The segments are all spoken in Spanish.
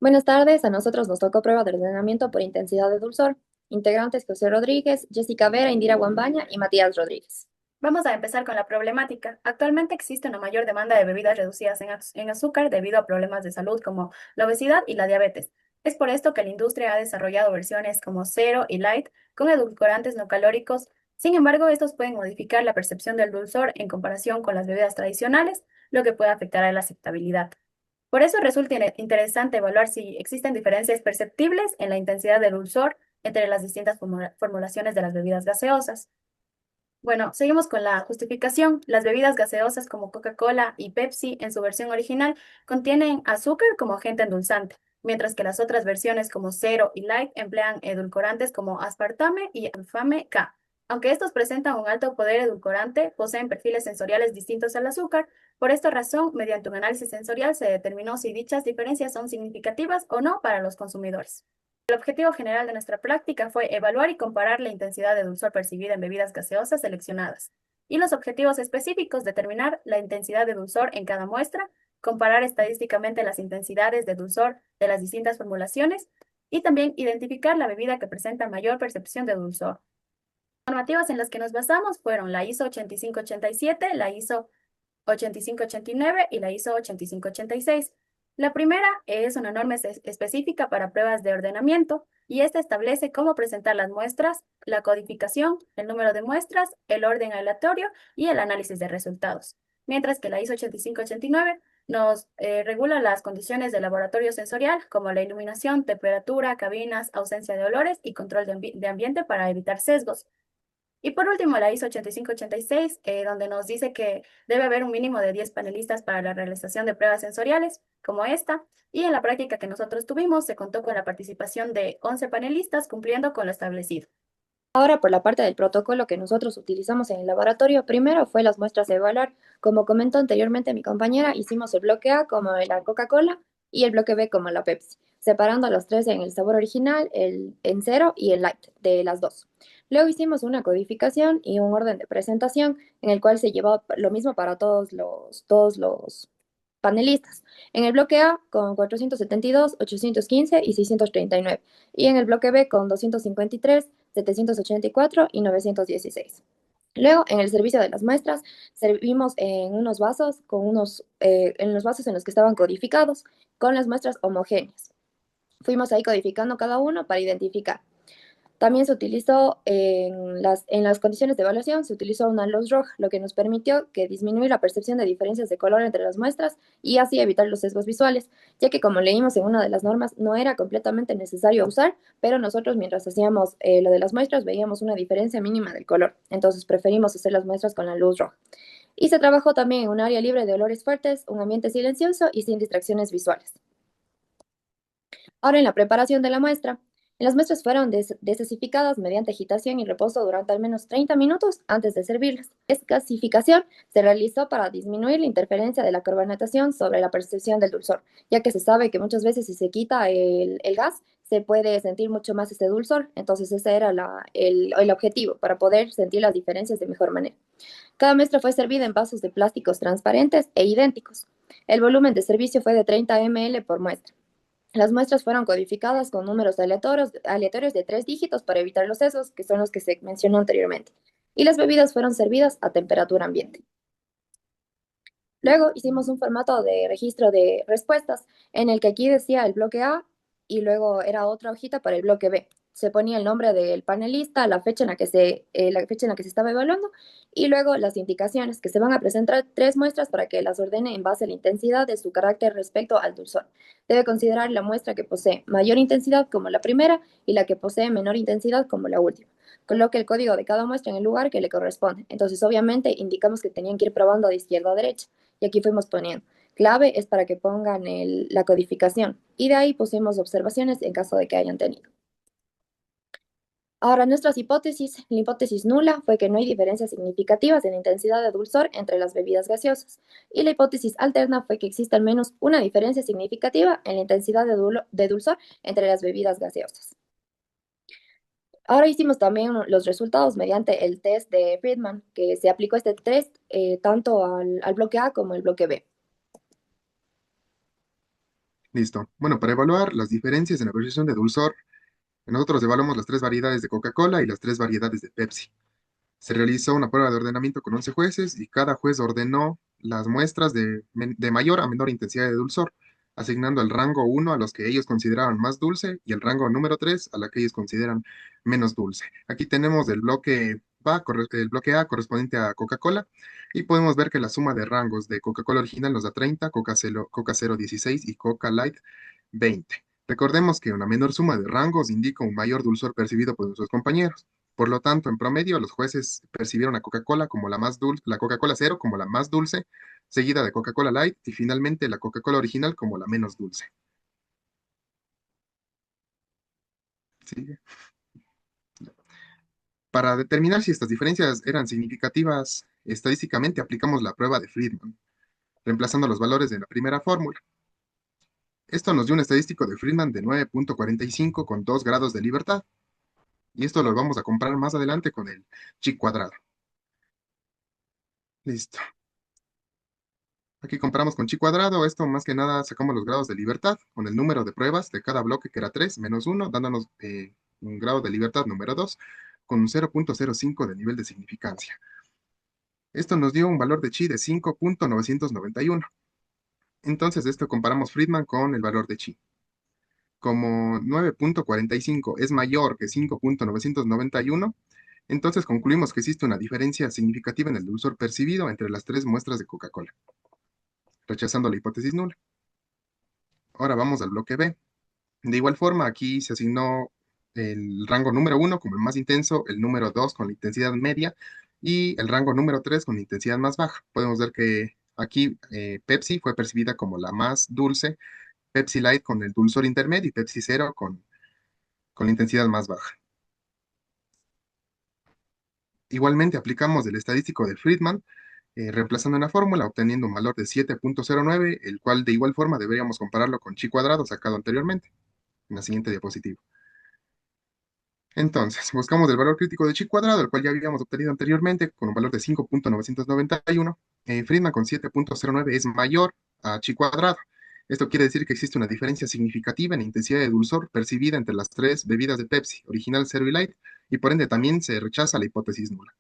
Buenas tardes, a nosotros nos tocó prueba de ordenamiento por intensidad de dulzor. Integrantes José Rodríguez, Jessica Vera, Indira Guambaña y Matías Rodríguez. Vamos a empezar con la problemática. Actualmente existe una mayor demanda de bebidas reducidas en azúcar debido a problemas de salud como la obesidad y la diabetes. Es por esto que la industria ha desarrollado versiones como Zero y Light con edulcorantes no calóricos. Sin embargo, estos pueden modificar la percepción del dulzor en comparación con las bebidas tradicionales, lo que puede afectar a la aceptabilidad. Por eso resulta interesante evaluar si existen diferencias perceptibles en la intensidad del dulzor entre las distintas formulaciones de las bebidas gaseosas. Bueno, seguimos con la justificación. Las bebidas gaseosas como Coca-Cola y Pepsi en su versión original contienen azúcar como agente endulzante, mientras que las otras versiones como Zero y Light emplean edulcorantes como aspartame y alfame K. Aunque estos presentan un alto poder edulcorante, poseen perfiles sensoriales distintos al azúcar. Por esta razón, mediante un análisis sensorial se determinó si dichas diferencias son significativas o no para los consumidores. El objetivo general de nuestra práctica fue evaluar y comparar la intensidad de dulzor percibida en bebidas gaseosas seleccionadas. Y los objetivos específicos, determinar la intensidad de dulzor en cada muestra, comparar estadísticamente las intensidades de dulzor de las distintas formulaciones y también identificar la bebida que presenta mayor percepción de dulzor. Las normativas en las que nos basamos fueron la ISO 8587, la ISO 8589 y la ISO 8586. La primera es una norma específica para pruebas de ordenamiento y esta establece cómo presentar las muestras, la codificación, el número de muestras, el orden aleatorio y el análisis de resultados. Mientras que la ISO 8589 nos regula las condiciones de laboratorio sensorial como la iluminación, temperatura, cabinas, ausencia de olores y control de ambiente para evitar sesgos. Y por último, la ISO 8586, donde nos dice que debe haber un mínimo de 10 panelistas para la realización de pruebas sensoriales, como esta, y en la práctica que nosotros tuvimos se contó con la participación de 11 panelistas cumpliendo con lo establecido. Ahora, por la parte del protocolo que nosotros utilizamos en el laboratorio, primero fue las muestras de evaluar. Como comentó anteriormente mi compañera, hicimos el bloque A como la Coca-Cola y el bloque B como la Pepsi, separando a los tres en el sabor original, el en cero y el light de las dos. Luego hicimos una codificación y un orden de presentación en el cual se llevó lo mismo para todos los panelistas. En el bloque A con 472, 815 y 639. Y en el bloque B con 253, 784 y 916. Luego, en el servicio de las muestras, servimos en unos vasos en los vasos en los que estaban codificados con las muestras homogéneas. Fuimos ahí codificando cada uno para identificar. También se utilizó en las condiciones de evaluación, se utilizó una luz roja, lo que nos permitió que disminuir la percepción de diferencias de color entre las muestras y así evitar los sesgos visuales, ya que como leímos en una de las normas, no era completamente necesario usar, pero nosotros mientras hacíamos lo de las muestras veíamos una diferencia mínima del color, entonces preferimos hacer las muestras con la luz roja. Y se trabajó también en un área libre de olores fuertes, un ambiente silencioso y sin distracciones visuales. Ahora en la preparación de la muestra. Las muestras fueron desesificadas mediante agitación y reposo durante al menos 30 minutos antes de servirlas. Esta gasificación se realizó para disminuir la interferencia de la carbonatación sobre la percepción del dulzor, ya que se sabe que muchas veces si se quita el gas se puede sentir mucho más este dulzor. Entonces ese era el objetivo, para poder sentir las diferencias de mejor manera. Cada muestra fue servida en vasos de plásticos transparentes e idénticos. El volumen de servicio fue de 30 ml por muestra. Las muestras fueron codificadas con números aleatorios de 3 dígitos para evitar los sesgos, que son los que se mencionó anteriormente. Y las bebidas fueron servidas a temperatura ambiente. Luego hicimos un formato de registro de respuestas en el que aquí decía el bloque A y luego era otra hojita para el bloque B. Se ponía el nombre del panelista, la fecha en la que se estaba evaluando y luego las indicaciones que se van a presentar 3 muestras para que las ordene en base a la intensidad de su carácter respecto al dulzor. Debe considerar la muestra que posee mayor intensidad como la primera y la que posee menor intensidad como la última. Coloque el código de cada muestra en el lugar que le corresponde. Entonces, obviamente, indicamos que tenían que ir probando de izquierda a derecha y aquí fuimos poniendo. Clave es para que pongan la codificación y de ahí pusimos observaciones en caso de que hayan tenido. Ahora, nuestras hipótesis. La hipótesis nula fue que no hay diferencias significativas en la intensidad de dulzor entre las bebidas gaseosas. Y la hipótesis alterna fue que existe al menos una diferencia significativa en la intensidad de dulzor entre las bebidas gaseosas. Ahora hicimos también los resultados mediante el test de Friedman, que se aplicó este test tanto al bloque A como al bloque B. Listo. Bueno, para evaluar las diferencias en la percepción de dulzor, nosotros evaluamos las tres variedades de Coca-Cola y las tres variedades de Pepsi. Se realizó una prueba de ordenamiento con 11 jueces y cada juez ordenó las muestras de mayor a menor intensidad de dulzor, asignando el rango 1 a los que ellos consideraban más dulce y el rango número 3 a la que ellos consideran menos dulce. Aquí tenemos el bloque A correspondiente a Coca-Cola y podemos ver que la suma de rangos de Coca-Cola original nos da 30, Coca Cero 16 y Coca Light 20. Recordemos que una menor suma de rangos indica un mayor dulzor percibido por nuestros compañeros. Por lo tanto, en promedio, los jueces percibieron a Coca-Cola como la más dulce, la Coca-Cola cero como la más dulce, seguida de Coca-Cola Light y finalmente la Coca-Cola original como la menos dulce. ¿Sigue? Para determinar si estas diferencias eran significativas estadísticamente, aplicamos la prueba de Friedman, reemplazando los valores de la primera fórmula. Esto nos dio un estadístico de Friedman de 9.45 con 2 grados de libertad. Y esto lo vamos a comparar más adelante con el chi cuadrado. Listo. Aquí comparamos con chi cuadrado. Esto más que nada sacamos los grados de libertad con el número de pruebas de cada bloque que era 3 menos 1, dándonos un grado de libertad número 2 con un 0.05 de nivel de significancia. Esto nos dio un valor de chi de 5.991. Entonces, esto comparamos Friedman con el valor de chi. Como 9.45 es mayor que 5.991, entonces concluimos que existe una diferencia significativa en el dulzor percibido entre las tres muestras de Coca-Cola, rechazando la hipótesis nula. Ahora vamos al bloque B. De igual forma, aquí se asignó el rango número 1 como el más intenso, el número 2 con la intensidad media y el rango número 3 con la intensidad más baja. Podemos ver que aquí Pepsi fue percibida como la más dulce, Pepsi Light con el dulzor intermedio y Pepsi Cero con la intensidad más baja. Igualmente aplicamos el estadístico de Friedman, reemplazando una fórmula, obteniendo un valor de 7.09, el cual de igual forma deberíamos compararlo con chi cuadrado sacado anteriormente, en la siguiente diapositiva. Entonces, buscamos el valor crítico de chi cuadrado, el cual ya habíamos obtenido anteriormente con un valor de 5.991. Friedman con 7.09 es mayor a chi cuadrado. Esto quiere decir que existe una diferencia significativa en la intensidad de dulzor percibida entre las tres bebidas de Pepsi, original, cero y light, y por ende también se rechaza la hipótesis nula.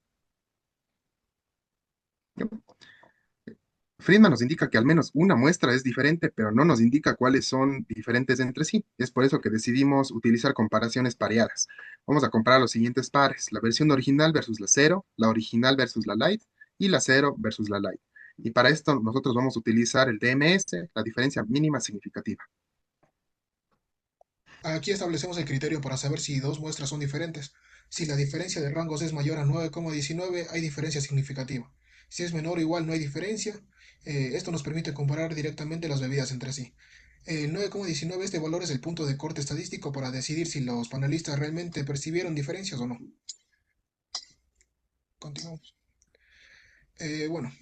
Friedman nos indica que al menos una muestra es diferente, pero no nos indica cuáles son diferentes entre sí. Es por eso que decidimos utilizar comparaciones pareadas. Vamos a comparar los siguientes pares, la versión original versus la cero, la original versus la light y la cero versus la light. Y para esto nosotros vamos a utilizar el DMS, la diferencia mínima significativa. Aquí establecemos el criterio para saber si dos muestras son diferentes. Si la diferencia de rangos es mayor a 9,19, hay diferencia significativa. Si es menor o igual, no hay diferencia. Esto nos permite comparar directamente las bebidas entre sí. El 9,19, este valor es el punto de corte estadístico para decidir si los panelistas realmente percibieron diferencias o no. Continuamos. Bueno,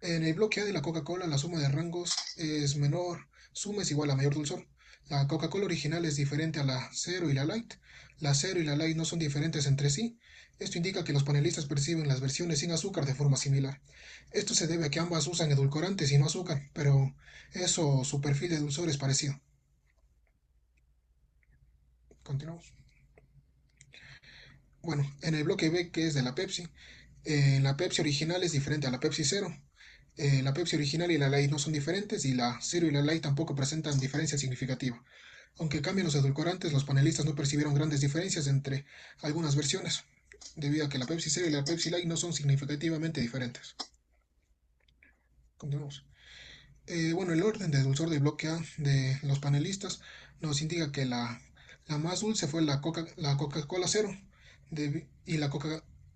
en el bloque A de la Coca-Cola, la suma de rangos es menor, suma es igual a mayor dulzor. La Coca-Cola original es diferente a la Zero y la Light. La Zero y la Light no son diferentes entre sí. Esto indica que los panelistas perciben las versiones sin azúcar de forma similar. Esto se debe a que ambas usan edulcorantes y no azúcar, pero eso, su perfil de dulzor es parecido. Continuamos. Bueno, en el bloque B, que es de la Pepsi, la Pepsi original es diferente a la Pepsi Zero. La Pepsi original y la Light no son diferentes y la Zero y la Light tampoco presentan diferencia significativa. Aunque cambian los edulcorantes, los panelistas no percibieron grandes diferencias entre algunas versiones, debido a que la Pepsi Zero y la Pepsi Light no son significativamente diferentes. Continuamos. Bueno, el orden de dulzor del bloque A de los panelistas nos indica que la más dulce fue la Coca-Cola Cero y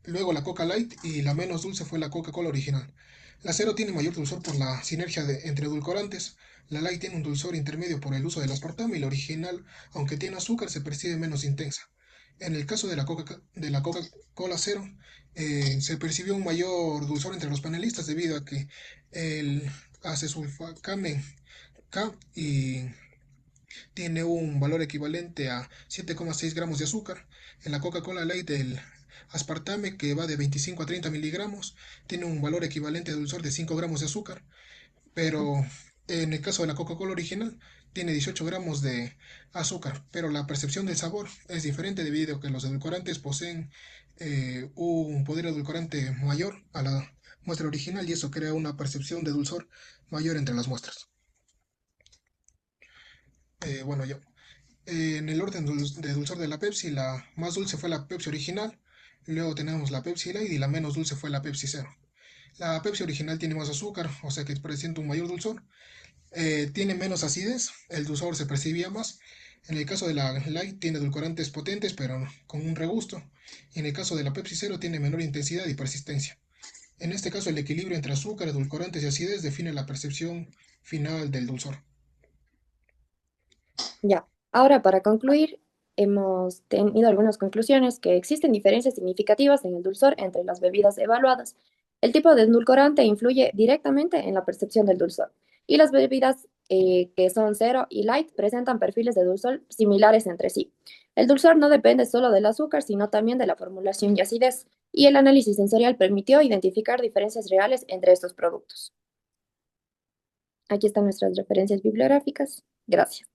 luego la Coca Light y la menos dulce fue la Coca-Cola original. La Cero tiene mayor dulzor por la sinergia entre edulcorantes. La Light tiene un dulzor intermedio por el uso del aspartame y la original, aunque tiene azúcar, se percibe menos intensa. En el caso de la Coca-Cola Cero, se percibió un mayor dulzor entre los panelistas debido a que el acesulfame K y tiene un valor equivalente a 7,6 gramos de azúcar. En la Coca-Cola Light el aspartame, que va de 25 a 30 miligramos, tiene un valor equivalente de dulzor de 5 gramos de azúcar. Pero En el caso de la Coca-Cola original, tiene 18 gramos de azúcar, pero la percepción del sabor es diferente debido a que los edulcorantes poseen un poder edulcorante mayor a la muestra original y eso crea una percepción de dulzor mayor entre las muestras. Bueno, yo. En el orden de dulzor de la Pepsi, la más dulce fue la Pepsi original, luego tenemos la Pepsi Light y la menos dulce fue la Pepsi Cero. La Pepsi original tiene más azúcar, o sea que presenta un mayor dulzor. Tiene menos acidez, el dulzor se percibía más. En el caso de la Light tiene edulcorantes potentes, pero con un regusto. Y en el caso de la Pepsi Cero tiene menor intensidad y persistencia. En este caso, el equilibrio entre azúcar, edulcorantes y acidez define la percepción final del dulzor. Ya, ahora para concluir, hemos tenido algunas conclusiones que existen diferencias significativas en el dulzor entre las bebidas evaluadas. El tipo de edulcorante influye directamente en la percepción del dulzor y las bebidas que son cero y light presentan perfiles de dulzor similares entre sí. El dulzor no depende solo del azúcar, sino también de la formulación y acidez, y el análisis sensorial permitió identificar diferencias reales entre estos productos. Aquí están nuestras referencias bibliográficas. Gracias.